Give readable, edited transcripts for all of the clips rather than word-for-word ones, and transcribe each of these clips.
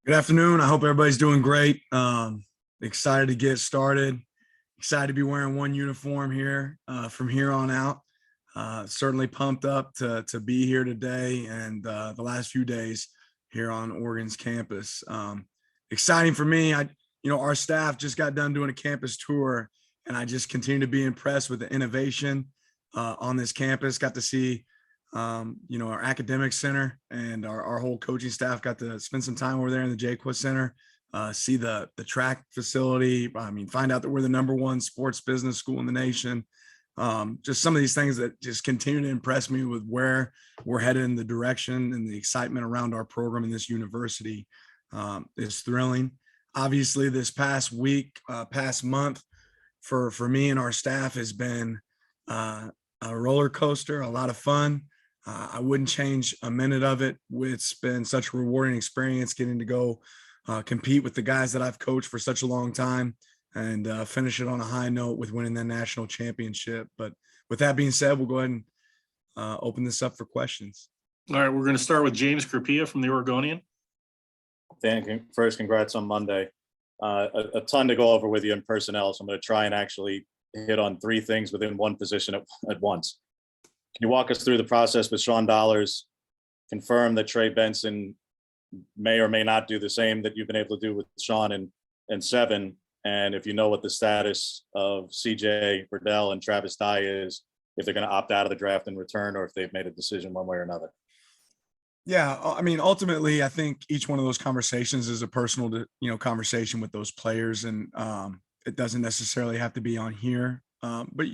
Good afternoon. I hope everybody's doing great. Excited to get started. Excited to be wearing one uniform here from here on out. Certainly pumped up to be here today and the last few days here on Oregon's campus. Exciting for me. Our staff just got done doing a campus tour, and I just continue to be impressed with the innovation on this campus. Got to see our academic center and our whole coaching staff got to spend some time over there in the Jayquist Center, see the track facility. Find out that we're the #1 sports business school in the nation. Just some of these things that just continue to impress me with where we're headed in the direction and the excitement around our program in this university is thrilling. Obviously, this past week, past month for me and our staff has been a roller coaster, a lot of fun. I wouldn't change a minute of it. It's been such a rewarding experience getting to go compete with the guys that I've coached for such a long time and finish it on a high note with winning the national championship. But with that being said, we'll go ahead and open this up for questions. All right, we're going to start with James Krupia from the Oregonian. Dan, first, congrats on Monday. A ton to go over with you in personnel, so I'm going to try and actually hit on 3 things within one position at once. Can you walk us through the process with Sean Dollars, confirm that Trey Benson may or may not do the same that you've been able to do with Sean and 7, and if you know what the status of CJ Burdell and Travis Dye is, if they're going to opt out of the draft and return, or if they've made a decision one way or another? Yeah, ultimately, I think each one of those conversations is a personal, conversation with those players, and it doesn't necessarily have to be on here. But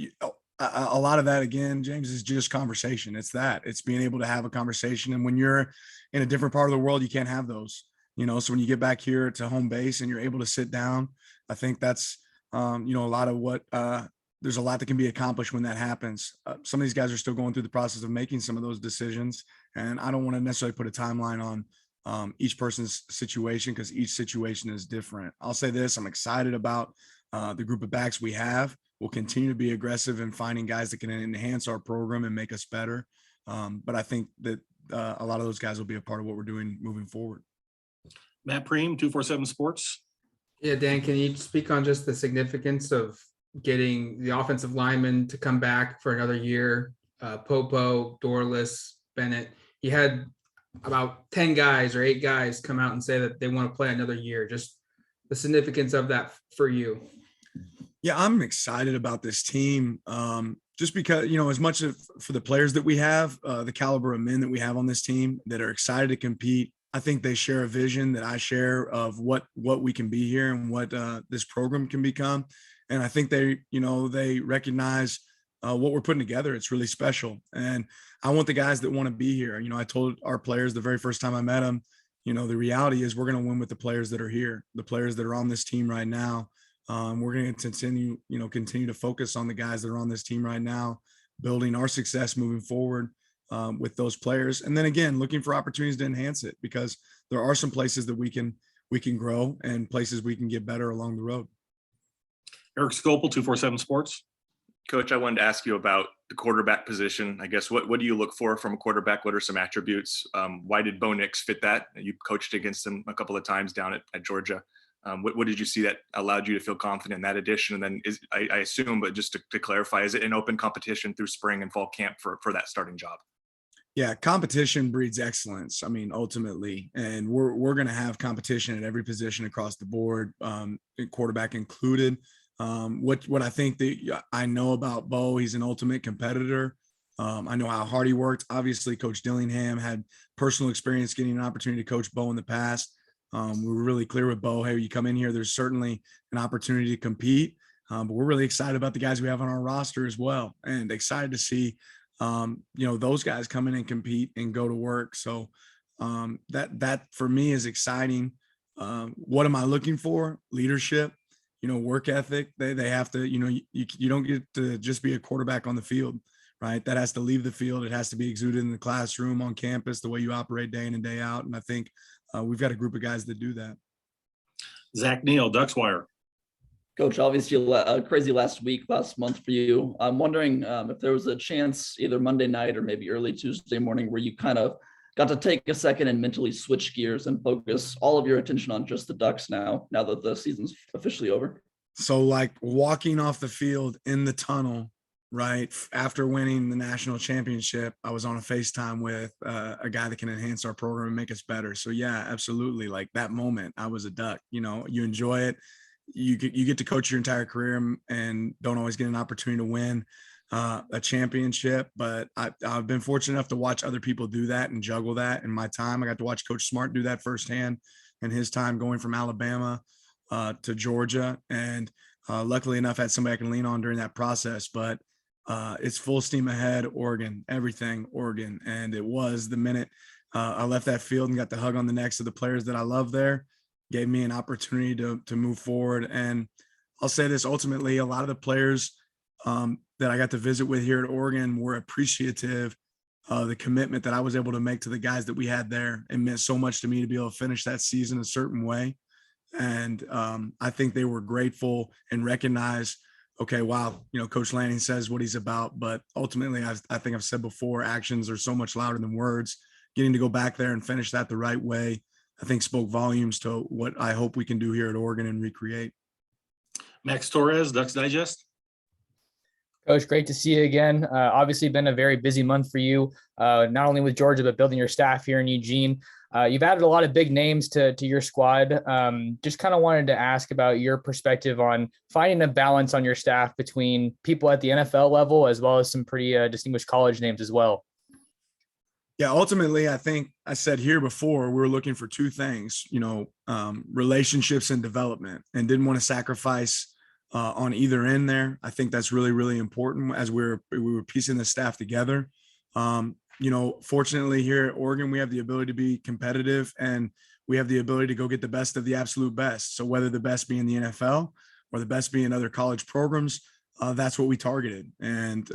a lot of that, again, James, is just conversation. It's being able to have a conversation. And when you're in a different part of the world, you can't have those, so when you get back here to home base and you're able to sit down, I think that's, a lot of what, there's a lot that can be accomplished when that happens. Some of these guys are still going through the process of making some of those decisions. And I don't want to necessarily put a timeline on each person's situation because each situation is different. I'll say this, I'm excited about the group of backs we have. We'll continue to be aggressive in finding guys that can enhance our program and make us better. But I think that a lot of those guys will be a part of what we're doing moving forward. Matt Preem, 247 Sports. Yeah, Dan, can you speak on just the significance of getting the offensive lineman to come back for another year? Popo, Dorless, Bennett. He had about 10 guys or 8 guys come out and say that they want to play another year. Just the significance of that for you. Yeah, I'm excited about this team just because, as much as for the players that we have, the caliber of men that we have on this team that are excited to compete. I think they share a vision that I share of what we can be here and what this program can become. And I think they recognize what we're putting together. It's really special. And I want the guys that want to be here. I told our players the very first time I met them, the reality is we're going to win with the players that are here, the players that are on this team right now. We're going to continue to focus on the guys that are on this team right now, building our success moving forward with those players. And then again, looking for opportunities to enhance it because there are some places that we can grow and places we can get better along the road. Eric Scopel, 247 Sports. Coach, I wanted to ask you about the quarterback position. I guess what do you look for from a quarterback? What are some attributes? Why did Bo Nix fit that? You coached against him a couple of times down at Georgia. What did you see that allowed you to feel confident in that addition? And then I assume, but just to clarify, is it an open competition through spring and fall camp for that starting job? Yeah, competition breeds excellence. Ultimately, and we're going to have competition at every position across the board, quarterback included. What I think that I know about Bo, he's an ultimate competitor. I know how hard he worked. Obviously, Coach Dillingham had personal experience getting an opportunity to coach Bo in the past. We were really clear with Bo, hey, you come in here, there's certainly an opportunity to compete. But we're really excited about the guys we have on our roster as well, and excited to see those guys come in and compete and go to work. So that for me is exciting. What am I looking for? Leadership, work ethic. They have to, you don't get to just be a quarterback on the field, right? That has to leave the field. It has to be exuded in the classroom, on campus, the way you operate day in and day out. And I think we've got a group of guys that do that. Zach Neal, Ducks Wire. Coach, obviously a crazy last month for you. I'm wondering if there was a chance either Monday night or maybe early Tuesday morning where you kind of got to take a second and mentally switch gears and focus all of your attention on just the Ducks now that the season's officially over? So like walking off the field in the tunnel, right after winning the national championship, I was on a FaceTime with a guy that can enhance our program and make us better. So yeah, absolutely. Like that moment, I was a Duck. You enjoy it. You get to coach your entire career and don't always get an opportunity to win a championship. But I've been fortunate enough to watch other people do that and juggle that in my time. I got to watch Coach Smart do that firsthand in his time going from Alabama to Georgia. And luckily enough, had somebody I can lean on during that process. But it's full steam ahead, Oregon, everything Oregon. And it was the minute I left that field and got the hug on the necks of the players that I love there, gave me an opportunity to move forward. And I'll say this, ultimately, a lot of the players that I got to visit with here at Oregon were appreciative of the commitment that I was able to make to the guys that we had there. It meant so much to me to be able to finish that season a certain way. And I think they were grateful and recognized, okay, wow, Coach Lanning says what he's about, but ultimately, I think I've said before, actions are so much louder than words. Getting to go back there and finish that the right way, I think spoke volumes to what I hope we can do here at Oregon and recreate. Max Torres, Ducks Digest. Coach, great to see you again. Obviously been a very busy month for you, not only with Georgia, but building your staff here in Eugene. You've added a lot of big names to your squad. Just kind of wanted to ask about your perspective on finding a balance on your staff between people at the NFL level, as well as some pretty distinguished college names as well. Yeah, ultimately, I think I said here before, we were looking for two things, relationships and development, and didn't want to sacrifice on either end there. I think that's really, really important as we were piecing the staff together. Fortunately here at Oregon, we have the ability to be competitive and we have the ability to go get the best of the absolute best. So whether the best be in the NFL or the best be in other college programs, that's what we targeted. And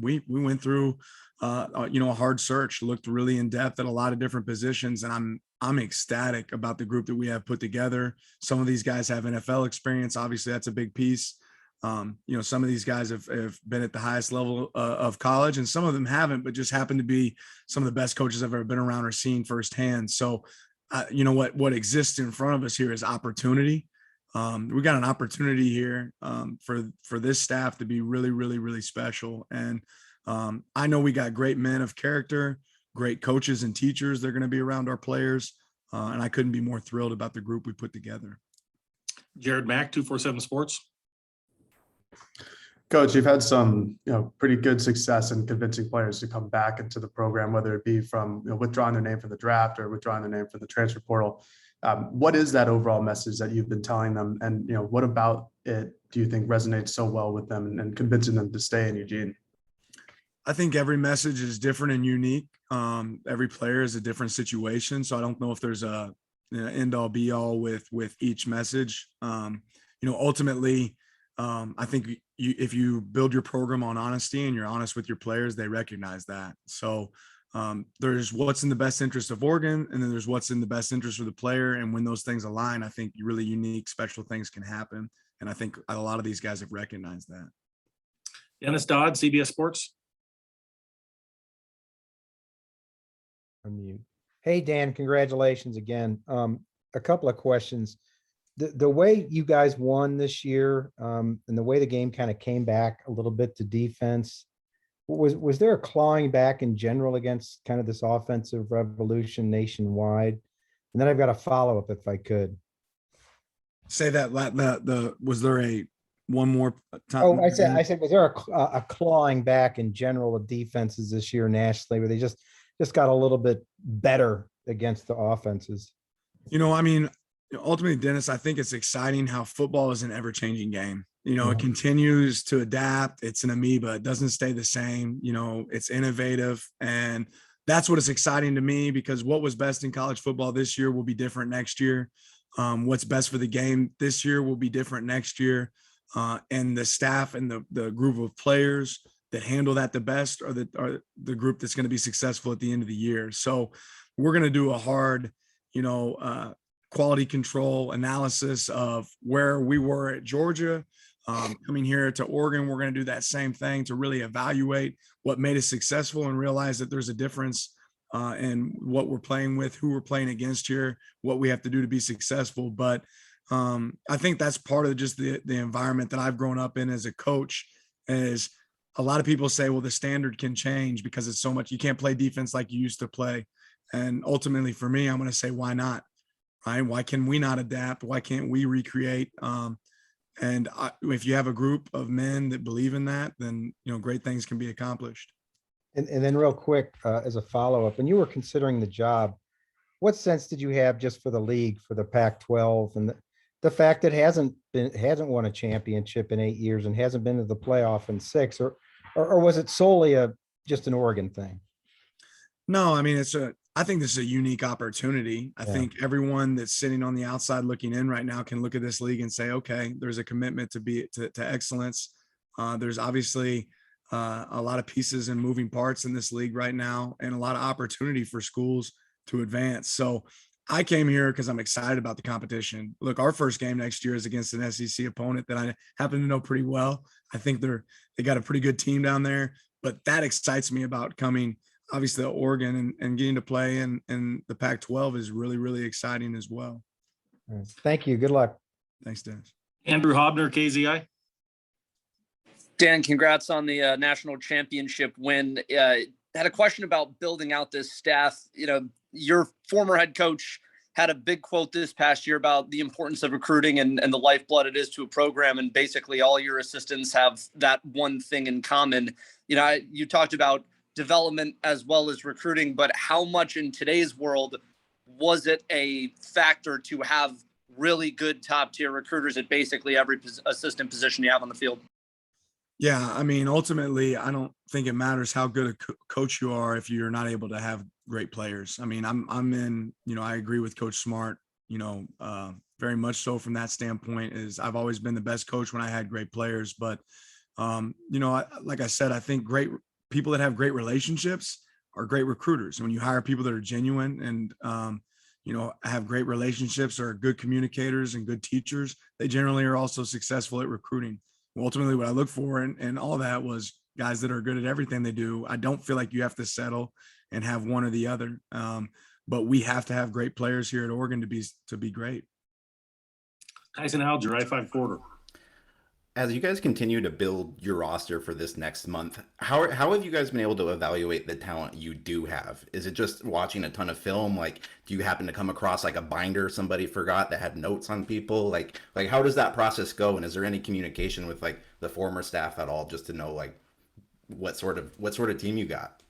we went through, a hard search, looked really in depth at a lot of different positions. And I'm ecstatic about the group that we have put together. Some of these guys have NFL experience. Obviously, that's a big piece. Some of these guys have been at the highest level of college, and some of them haven't, but just happen to be some of the best coaches I've ever been around or seen firsthand. So, what exists in front of us here is opportunity. We got an opportunity here for this staff to be really, really, really special. And I know we got great men of character, great coaches and teachers. They're going to be around our players. And I couldn't be more thrilled about the group we put together. Jared Mack, 247 Sports. Coach, you've had some, pretty good success in convincing players to come back into the program, whether it be from withdrawing their name from the draft or withdrawing their name from the transfer portal. What is that overall message that you've been telling them? And, what about it do you think resonates so well with them and convincing them to stay in Eugene? I think every message is different and unique. Every player is a different situation. So I don't know if there's a end all be all with each message. Ultimately, I think if you build your program on honesty and you're honest with your players, they recognize that. So there's what's in the best interest of Oregon, and then there's what's in the best interest of the player. And when those things align, I think really unique, special things can happen. And I think a lot of these guys have recognized that. Dennis Dodd, CBS Sports. Unmute. Hey, Dan, congratulations again. A couple of questions. The way you guys won this year, and the way the game kind of came back a little bit to defense, was there a clawing back in general against kind of this offensive revolution nationwide? And then I've got a follow-up if I could. Say that was there a one more time? Oh, I said, was there a clawing back in general of defenses this year nationally, where they just got a little bit better against the offenses? Ultimately, Dennis, I think it's exciting how football is an ever-changing game. It continues to adapt. It's an amoeba. It doesn't stay the same. It's innovative. And that's what is exciting to me, because what was best in college football this year will be different next year. What's best for the game this year will be different next year. And the staff and the group of players that handle that the best are the group that's going to be successful at the end of the year. So we're going to do a hard, quality control analysis of where we were at Georgia. Coming here to Oregon, we're going to do that same thing to really evaluate what made us successful and realize that there's a difference and what we're playing with, who we're playing against here, what we have to do to be successful. But I think that's part of just the environment that I've grown up in as a coach. Is a lot of people say, well, the standard can change because it's so much. You can't play defense like you used to play. And ultimately, for me, I'm going to say, why not? Right? Why can we not adapt? Why can't we recreate? If you have a group of men that believe in that, then great things can be accomplished. And then real quick, as a follow-up, when you were considering the job, what sense did you have just for the league, for the Pac-12, and the fact that hasn't won a championship in 8 years and hasn't been to the playoff in 6, or was it solely just an Oregon thing? No, I mean, I think this is a unique opportunity. I Yeah. think everyone that's sitting on the outside looking in right now can look at this league and say, okay, there's a commitment to excellence. There's obviously a lot of pieces and moving parts in this league right now, and a lot of opportunity for schools to advance. So I came here because I'm excited about the competition. Look, our first game next year is against an SEC opponent that I happen to know pretty well. I think they got a pretty good team down there, but that excites me about coming. Obviously, Oregon and getting to play in the Pac-12 is really, really exciting as well. All right. Thank you. Good luck. Thanks, Dennis. Andrew Hobner, KZI. Dan, congrats on the national championship win. Had a question about building out this staff. Your former head coach had a big quote this past year about the importance of recruiting and the lifeblood it is to a program. And basically all your assistants have that one thing in common. You talked about development as well as recruiting, but how much in today's world was it a factor to have really good top tier recruiters at basically every assistant position you have on the field? Yeah, I mean, ultimately, I don't think it matters how good a coach you are if you're not able to have great players. I mean, I agree with Coach Smart, very much so from that standpoint. Is I've always been the best coach when I had great players, but like I said, I think great people that have great relationships are great recruiters. And when you hire people that are genuine and have great relationships, or good communicators and good teachers, they generally are also successful at recruiting. Ultimately, what I look for and all that was guys that are good at everything they do. I don't feel like you have to settle and have one or the other. But we have to have great players here at Oregon to be great. Tyson Alger, I-5 quarter. As you guys continue to build your roster for this next month, how have you guys been able to evaluate the talent you do have? Is it just watching a ton of film? Like, do you happen to come across like a binder somebody forgot that had notes on people? Like how does that process go? And is there any communication with like the former staff at all, just to know like what sort of team you got?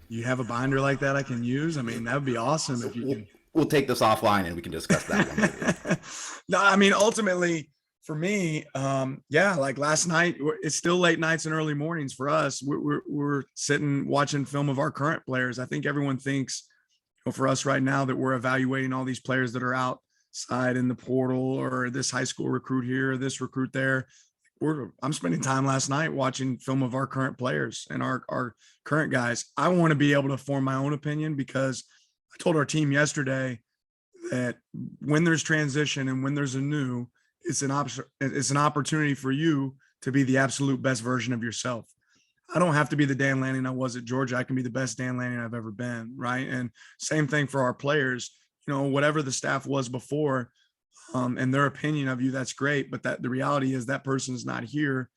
You have a binder like that I can use? I mean, that would be awesome if you can. We'll take this offline and we can discuss that one later. No, I mean, ultimately, for me, like last night, it's still late nights and early mornings for us. We're sitting watching film of our current players. I think everyone thinks, for us right now, that we're evaluating all these players that are outside in the portal, or this high school recruit here, or this recruit there. I'm spending time last night watching film of our current players and our current guys. I want to be able to form my own opinion, because I told our team yesterday that when there's transition and when there's a new, it's an opportunity for you to be the absolute best version of yourself. I don't have to be the Dan Lanning I was at Georgia. I can be the best Dan Lanning I've ever been, right? And same thing for our players. Whatever the staff was before, and their opinion of you, that's great. But the reality is that person is not here.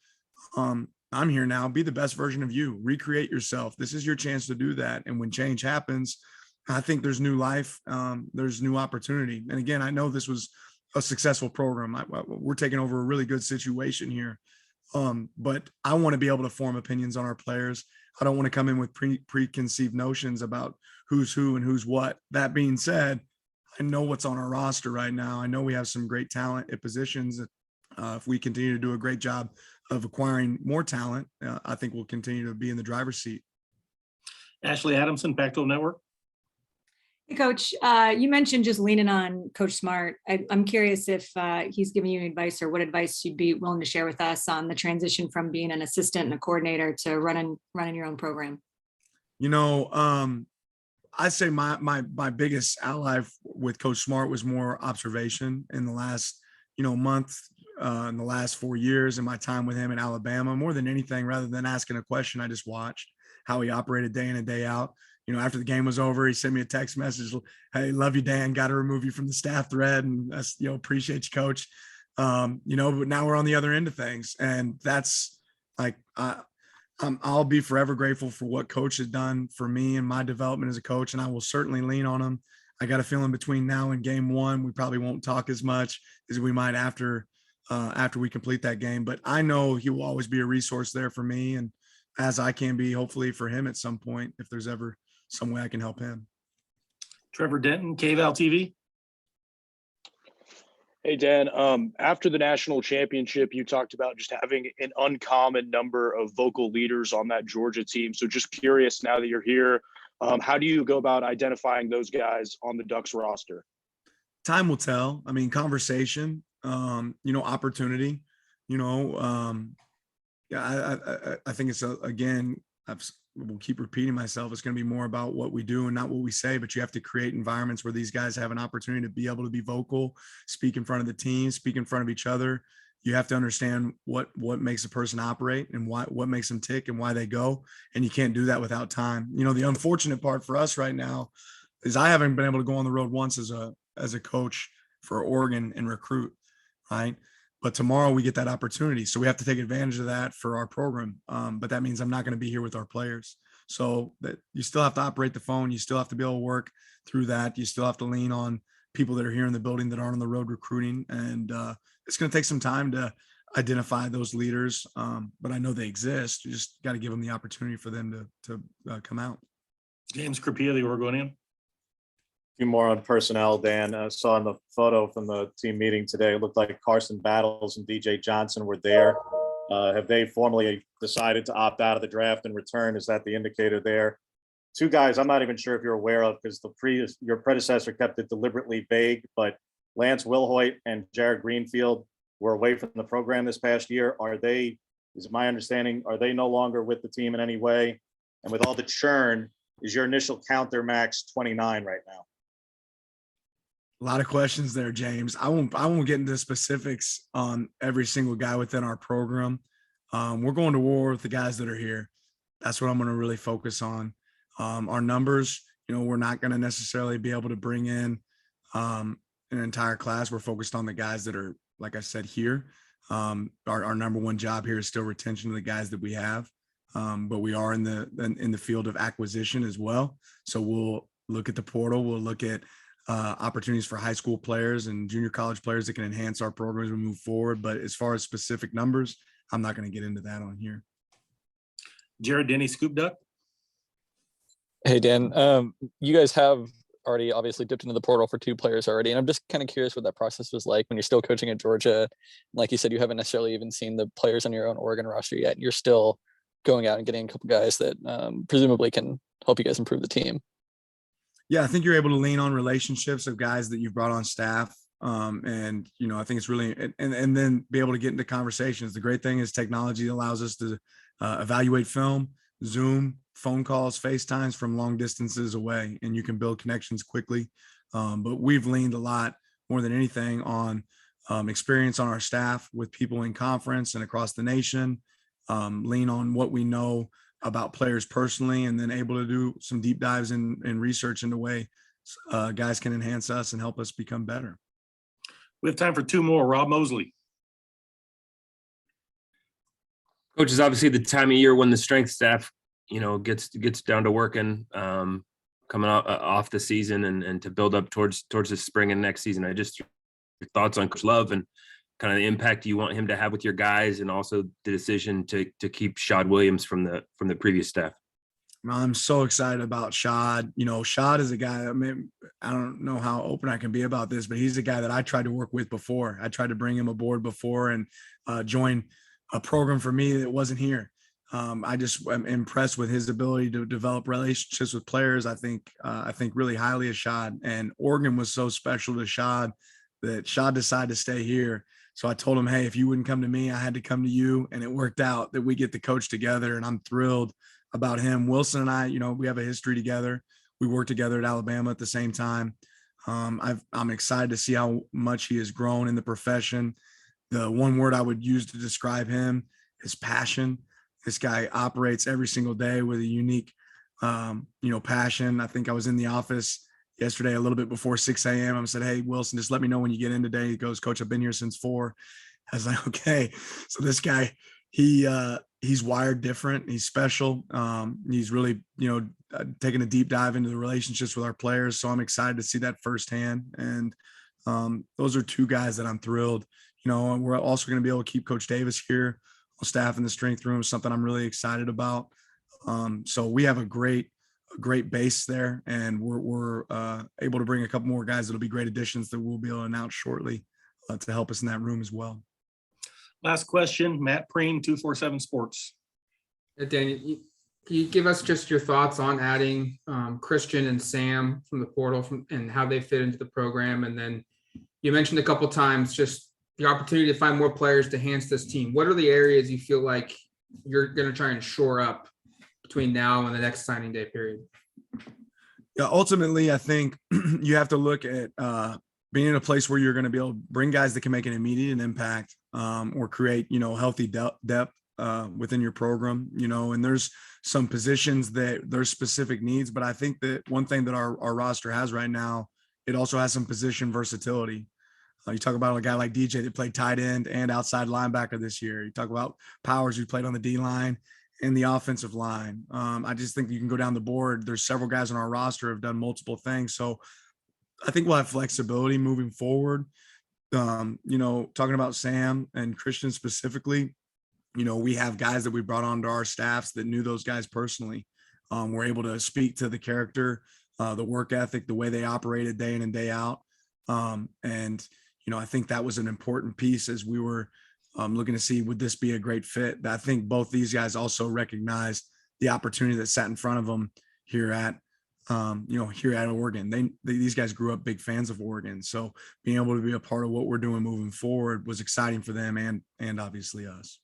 I'm here now. Be the best version of you. Recreate yourself. This is your chance to do that. And when change happens, I think there's new life. There's new opportunity. And again, I know this was a successful program. We're taking over a really good situation here. But I want to be able to form opinions on our players. I don't want to come in with preconceived notions about who's who and who's what. That being said, I know what's on our roster right now. I know we have some great talent at positions. If we continue to do a great job of acquiring more talent, I think we'll continue to be in the driver's seat. Ashley Adamson, Pac-12 Network. Hey, Coach, you mentioned just leaning on Coach Smart. I'm curious if he's giving you advice, or what advice you'd be willing to share with us on the transition from being an assistant and a coordinator to running your own program. I'd say my biggest ally with Coach Smart was more observation in the last month, in the last 4 years, and my time with him in Alabama. More than anything, rather than asking a question, I just watched how he operated day in and day out. after the game was over, he sent me a text message. Hey, love you, Dan. Got to remove you from the staff thread. And that's, appreciate you, coach. But now we're on the other end of things. And that's like, I'll be forever grateful for what coach has done for me and my development as a coach. And I will certainly lean on him. I got a feeling between now and game one, we probably won't talk as much as we might after we complete that game. But I know he will always be a resource there for me, and as I can be, hopefully, for him at some point, if there's ever some way I can help him. Trevor Denton, KVAL TV. Hey, Dan, after the national championship, you talked about just having an uncommon number of vocal leaders on that Georgia team. So just curious, now that you're here, how do you go about identifying those guys on the Ducks roster? Time will tell. I mean, conversation, opportunity, I think it's we'll keep repeating myself. It's going to be more about what we do and not what we say, but you have to create environments where these guys have an opportunity to be able to be vocal, speak in front of the team, speak in front of each other. You have to understand what makes a person operate and what makes them tick and why they go. And you can't do that without time. The unfortunate part for us right now is I haven't been able to go on the road once as a coach for Oregon and recruit, right? But tomorrow we get that opportunity. So we have to take advantage of that for our program. But that means I'm not going to be here with our players. So that you still have to operate the phone. You still have to be able to work through that. You still have to lean on people that are here in the building that aren't on the road recruiting. And it's going to take some time to identify those leaders. But I know they exist. You just got to give them the opportunity for them to come out. James Crapia, the Oregonian. Few more on personnel, Dan. I saw in the photo from the team meeting today, it looked like Carson Battles and DJ Johnson were there. Have they formally decided to opt out of the draft and return? Is that the indicator there? Two guys I'm not even sure if you're aware of, because your predecessor kept it deliberately vague, but Lance Wilhoit and Jared Greenfield were away from the program this past year. Is it my understanding, are they no longer with the team in any way? And with all the churn, is your initial count there max 29 right now? A lot of questions there, James. I won't get into specifics on every single guy within our program. We're going to war with the guys that are here. That's what I'm going to really focus on. Our numbers, we're not going to necessarily be able to bring in an entire class. We're focused on the guys that are, like I said, here. Our number one job here is still retention of the guys that we have. But we are in the field of acquisition as well. So we'll look at the portal. We'll look at opportunities for high school players and junior college players that can enhance our program as we move forward. But as far as specific numbers, I'm not going to get into that on here. Jared Denny, Scoop Duck. Hey, Dan, you guys have already obviously dipped into the portal for 2 players already. And I'm just kind of curious what that process was like when you're still coaching at Georgia. Like you said, you haven't necessarily even seen the players on your own Oregon roster yet. You're still going out and getting a couple guys that presumably can help you guys improve the team. Yeah, I think you're able to lean on relationships of guys that you've brought on staff. And, I think it's really, and then be able to get into conversations. The great thing is technology allows us to evaluate film, Zoom, phone calls, FaceTimes from long distances away, and you can build connections quickly. But we've leaned a lot more than anything on experience on our staff with people in conference and across the nation, lean on what we know about players personally, and then able to do some deep dives in research into way guys can enhance us and help us become better. We have time for 2 more. Rob Mosley. Coach, is obviously the time of year when the strength staff, gets down to working, coming off the season and to build up towards the spring and next season. Your thoughts on Coach Love and kind of the impact you want him to have with your guys, and also the decision to keep Shad Williams from the previous staff. I'm so excited about Shad. Shad is a guy, I don't know how open I can be about this, but he's a guy that I tried to work with before. I tried to bring him aboard before and join a program for me that wasn't here. I just am impressed with his ability to develop relationships with players. I think really highly of Shad, and Oregon was so special to Shad that Shad decided to stay here. So I told him, hey, if you wouldn't come to me, I had to come to you. And it worked out that we get to coach together, and I'm thrilled about him. Wilson and I, we have a history together. We worked together at Alabama at the same time. I'm excited to see how much he has grown in the profession. The one word I would use to describe him is passion. This guy operates every single day with a unique passion. I think I was in the office yesterday a little bit before 6 a.m. I said, "Hey, Wilson, just let me know when you get in today." He goes, "Coach, I've been here since 4." I was like, "Okay." So this guy, he's wired different. He's special. He's really, taking a deep dive into the relationships with our players. So I'm excited to see that firsthand. And those are two guys that I'm thrilled. And we're also going to be able to keep Coach Davis here on staff in the strength room, something I'm really excited about. So we have a great base there, and we're able to bring a couple more guys that'll be great additions that we'll be able to announce shortly to help us in that room as well. Last question, Matt Preen, 247 Sports. Danny, can you give us just your thoughts on adding Christian and Sam from the portal and how they fit into the program? And then you mentioned a couple times just the opportunity to find more players to enhance this team. What are the areas you feel like you're going to try and shore up between now and the next signing day period? Yeah, ultimately, I think you have to look at being in a place where you're going to be able to bring guys that can make an immediate impact or create, healthy depth within your program, and there's some positions that there's specific needs. But I think that one thing that our roster has right now, it also has some position versatility. You talk about a guy like DJ that played tight end and outside linebacker this year. You talk about Powers, who played on the D line and the offensive line. I just think you can go down the board. There's several guys on our roster who have done multiple things. So I think we'll have flexibility moving forward. Talking about Sam and Christian specifically, we have guys that we brought onto our staffs that knew those guys personally. We're able to speak to the character, the work ethic, the way they operated day in and day out. I think that was an important piece as we were looking to see, would this be a great fit? I think both these guys also recognized the opportunity that sat in front of them here at Oregon. These guys grew up big fans of Oregon. So being able to be a part of what we're doing moving forward was exciting for them and obviously us.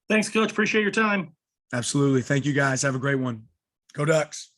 Thanks, Coach. Appreciate your time. Absolutely. Thank you, guys. Have a great one. Go Ducks.